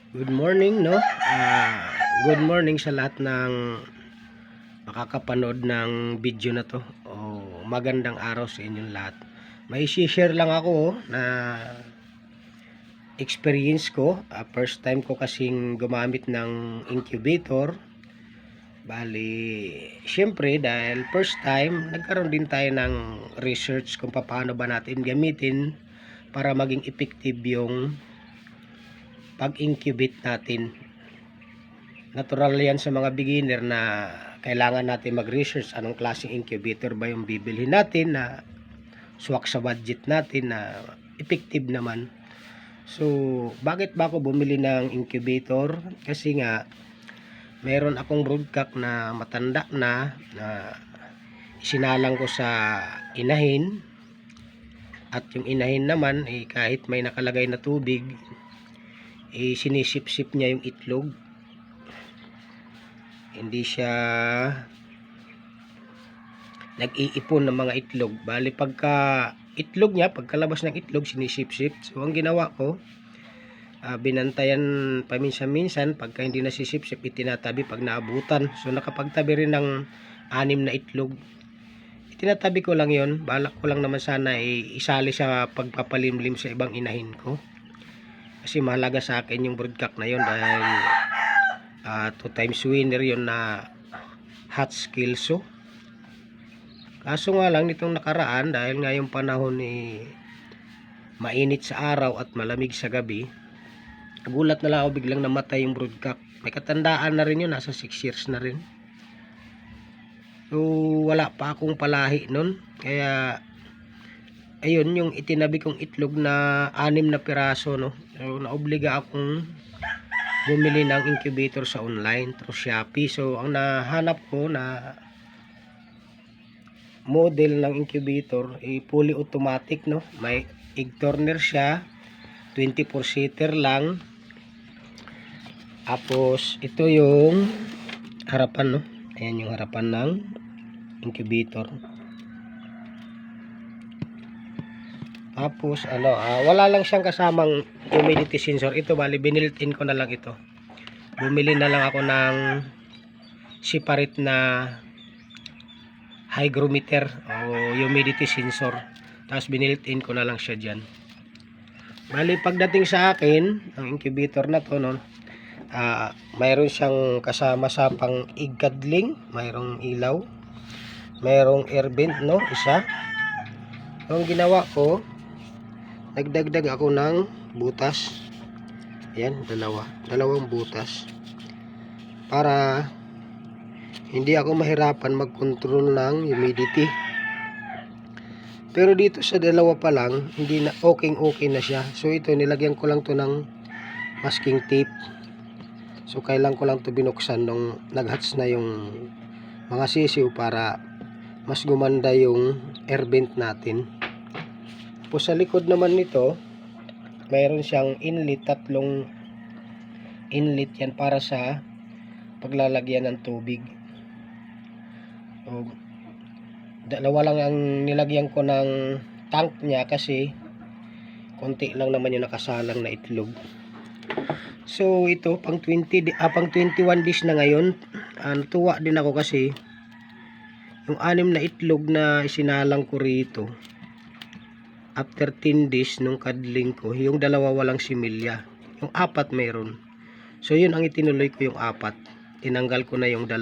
Good morning, no? Good morning sa lahat ng makakapanood ng video na to. Magandang araw sa inyong lahat. May share lang ako na experience ko. First time ko kasing gumamit ng incubator. Bali, syempre dahil first time, nagkaroon din tayo ng research kung paano ba natin gamitin para maging effective yung pag-incubate natin. Natural yan sa mga beginner na kailangan natin mag-research anong klaseng incubator ba yung bibilhin natin na swak sa budget natin na effective naman. So, bakit ba ako bumili ng incubator? Kasi nga, mayroon akong broodcock na matanda na isinalang ko sa inahin. At yung inahin naman, kahit may nakalagay na tubig, sinisip-sip niya yung itlog. Hindi siya nag-iipon ng mga itlog. Bali pagka itlog niya, pagkalabas ng itlog, sinisip-sip. So ang ginawa ko, binantayan paminsan-minsan. Pagka hindi nasisip-sip, itinatabi pag naabutan. So nakapagtabi rin ng 6 na itlog. Itinatabi ko lang yon. Balak ko lang naman sana isali sa pagpapalimlim sa ibang inahin ko. Kasi mahalaga sa akin yung broodcock na yon dahil 2 times winner yon na Hatch-Kelso. Kaso nga lang nitong nakaraan, dahil nga yung panahon mainit sa araw at malamig sa gabi, nagulat na lang ako, biglang namatay yung broodcock. May katandaan na rin yun, nasa 6 years na rin. So wala pa akong palahi nun, kaya ayun yung itinabi kong itlog na 6 na piraso, no? So naobliga akong bumili ng incubator sa online through Shopee. So ang nahanap ko na model ng incubator fully automatic, no? May egg turner siya, 24 seater lang. Tapos ito yung harapan, no? Ayan yung harapan ng incubator. Tapos wala lang siyang kasamang humidity sensor. Ito bali biniltin ko na lang ito. Bumili na lang ako ng separate na hygrometer o humidity sensor. Tapos biniltin ko na lang siya diyan. Bali pagdating sa akin, ang incubator na to, no, mayroon siyang kasama sa pang egg cuddling, mayroong ilaw, mayroong air vent, no, isa. Ang ginawa ko, nagdagdag ako ng butas. Ayan, dalawang butas para hindi ako mahirapan mag-control ng humidity. Pero dito sa dalawa pa lang, hindi na okay na siya. So ito, nilagyan ko lang to ng masking tape. So kailan ko lang to binuksan nung nag-hatch na yung mga sisiw para mas gumanda yung air vent natin. Po sa likod naman nito, mayroon siyang inlet, 3 inlet yan para sa paglalagyan ng tubig. So, dalawa lang ang nilagyan ko ng tank niya kasi konti lang naman yung nakasalang na itlog. So ito pang 21 days na ngayon. Natuwa din ako kasi yung 6 na itlog na isinalang ko rito, after 10 days nung cuddling ko, yung 2 walang similya, yung 4 meron. So yun ang itinuloy ko, yung 4 tinanggal ko na yung 2.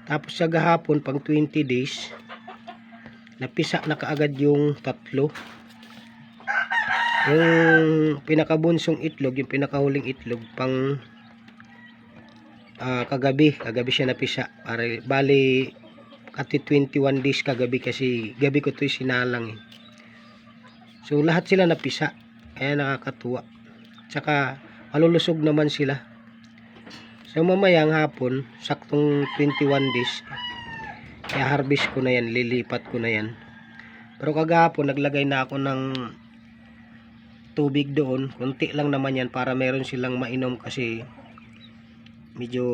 Tapos sa gahapon pang 20 days napisa na kaagad yung 3. Yung pinakabunsong itlog, yung pinakahuling itlog pang kagabi siya napisa. Bali at 21 days kagabi kasi gabi ko to sinalang So lahat sila napisa, kaya nakakatuwa. Tsaka malulusog naman sila. So mamayang hapon, saktong 21 days, kaya harvest ko na yan, lilipat ko na yan. Pero kagahapon naglagay na ako ng tubig doon, konti lang naman yan para meron silang mainom kasi medyo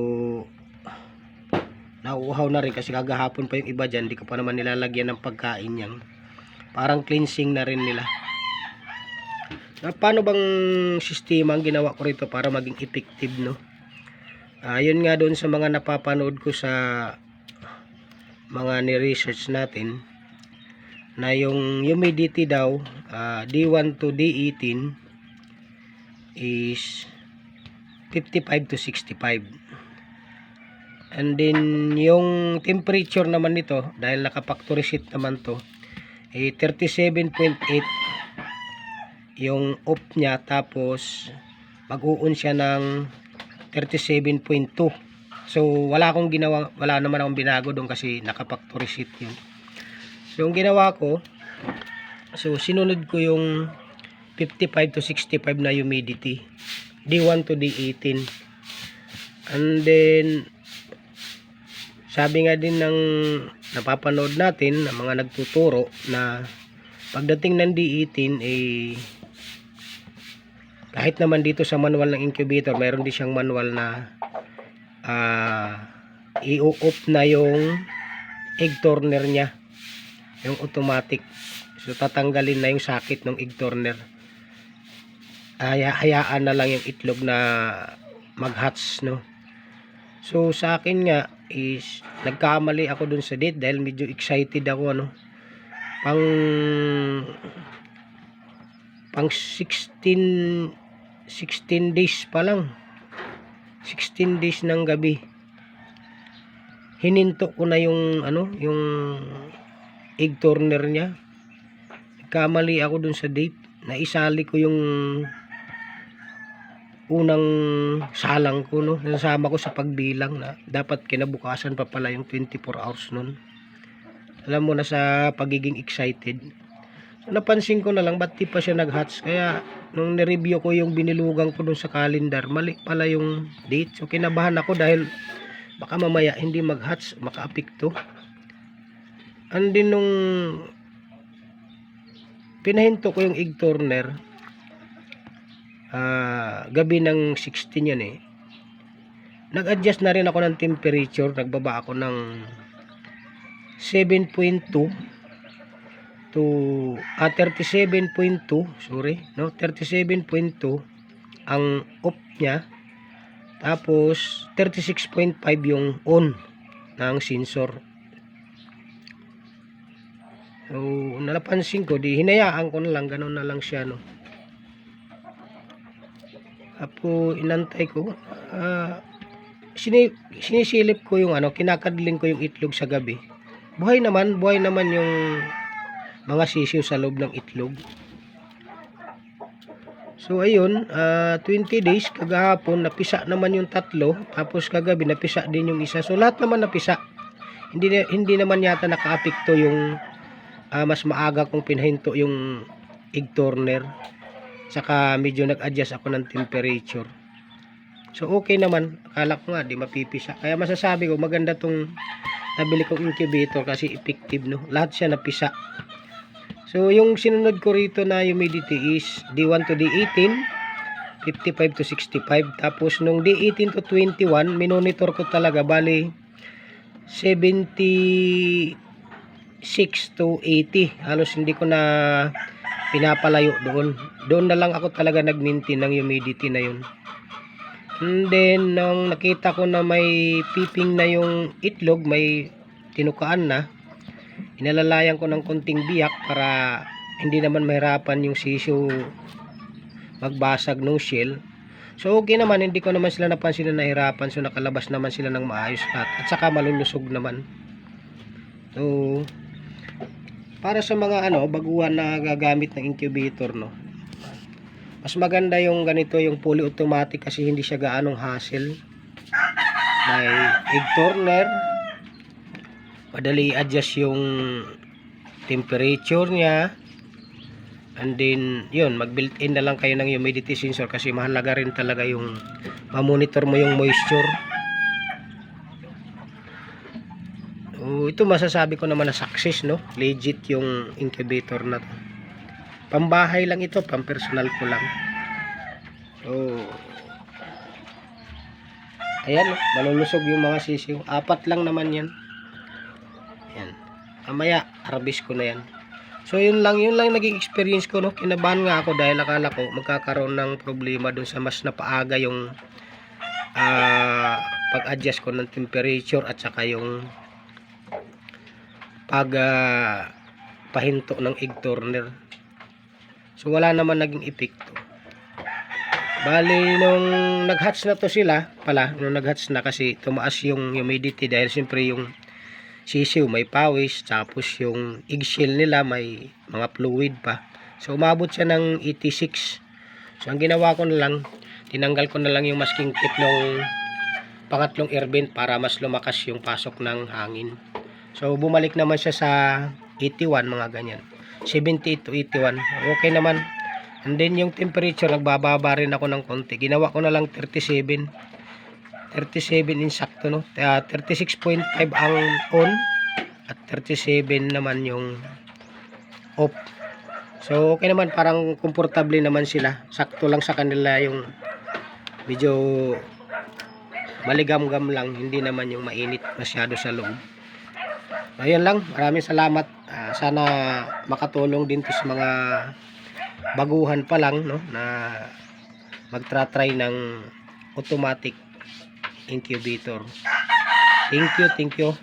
nauuhaw na rin kasi kagahapon pa yung iba dyan, di ko pa naman nilalagyan ng pagkain yan. Parang cleansing na rin nila. Paano bang sistema ang ginawa ko rito para maging effective, no? Yun nga doon sa mga napapanood ko sa mga ni-research natin na yung humidity daw, D1 to D18 is 55 to 65. And then yung temperature naman nito, dahil naka-factory sheet naman to, 37.8 yung off niya, tapos mag-uon siya ng 37.2. So wala naman akong binago doon kasi naka-factory sheet yun. So yung ginawa ko, so sinunod ko yung 55 to 65 na humidity, D1 to D18. And then sabi nga din ng napapanood natin ng mga nagtuturo na pagdating ng D18 kahit naman dito sa manual ng incubator, mayroon din siyang manual na i-off na yung egg turner niya, yung automatic. So tatanggalin na yung sakit ng egg turner, hayaan na lang yung itlog na mag-hatch, no? So sa akin nga is nagkamali ako dun sa date dahil medyo excited ako, ano, pang 16 days pa lang, 16 days ng gabi, hininto ko na yung yung egg turner niya. Nagkamali ako dun sa date, naisali ko yung unang salang ko, no, nasama ko sa pagbilang na dapat kinabukasan pa pala yung 24 hours nun. Alam mo na, sa pagiging excited, so napansin ko na lang ba't di pa siya nag-hatch. Kaya nung ni-review ko yung binilugan ko dun sa calendar, mali pala yung date. So kinabahan ako dahil baka mamaya hindi mag-hatch, maka-apekto. And then nung pinahinto ko yung egg turner, gabi ng 16 yun nag-adjust na rin ako ng temperature. Nagbaba ako ng 7.2 to 37.2, sorry, no, 37.2 ang off niya, tapos 36.5 yung on ng sensor. So napansin ko, di hinayaan ko na lang, ganun na lang siya, no. Apo inantay ko, sinisilip ko yung kinakadling ko yung itlog sa gabi. Buhay naman yung mga sisiw sa loob ng itlog. So ayun, 20 days, kagahapon napisa naman yung 3, tapos kagabi napisa din yung 1. So lahat naman napisa. Hindi naman yata nakaapekto yung mas maaga kong pinahinto yung egg turner. Saka medyo nag-adjust ako ng temperature. So okay naman, akala ko nga di mapipisa. Kaya masasabi ko maganda tong nabili kong incubator kasi effective, no. Lahat siya napisa. So yung sinunod ko rito na humidity is D1 to D18, 55 to 65. Tapos nung D18 to 21, minonitor ko talaga, bali 76 to 80. Halos hindi ko na pinapalayo doon na lang ako talaga nag-maintain ng humidity na yun. And then nung nakita ko na may piping na yung itlog, may tinukaan na, inalalayan ko ng konting biyak para hindi naman mahirapan yung sisiw magbasag ng shell. So okay naman, hindi ko naman sila napansin na nahirapan. So nakalabas naman sila ng maayos at saka malulusog naman. So para sa mga baguhan na gagamit ng incubator, no, mas maganda yung ganito, yung fully automatic, kasi hindi siya gaanong hassle. May egg turner, madali i-adjust yung temperature niya, and then yun, mag-built-in na lang kayo ng humidity sensor kasi mahalaga rin talaga yung ma-monitor mo yung moisture. Ito masasabi ko naman na success, no, legit yung incubator na to. Pambahay lang ito, pang personal ko lang. So ayan, malulusog yung mga sisiw. 4 lang naman yan. Ayan, mamaya harvest ko na yan. So yun lang naging experience ko, no. Kinabahan nga ako dahil akala ko magkakaroon ng problema dun sa mas napaaga yung pag-adjust ko ng temperature at saka yung pag pahinto ng egg turner. So wala naman naging epekto. Bali nung nag-hatch na to sila pala, nung nag-hatch na kasi tumaas yung humidity dahil siyempre yung sisiw may pawis, tapos yung eggshell nila may mga fluid pa. So umabot siya ng 86. So ang ginawa ko na lang, tinanggal ko na lang yung masking tape nung pangatlong air vent para mas lumakas yung pasok ng hangin. So bumalik naman siya sa 81, mga ganyan. 78 to 81. Okay naman. And then yung temperature, nagbababa rin ako ng konti. Ginawa ko na lang 37. 37 insakto, no? 36.5 ang on at 37 naman yung off. So okay naman, parang komportable naman sila. Sakto lang sa kanila yung medyo maligam-gam lang, hindi naman yung mainit masyado sa loob. Ayun lang, maraming salamat. Sana makatulong din to sa mga baguhan pa lang, no, na magtra-try ng automatic incubator. Thank you.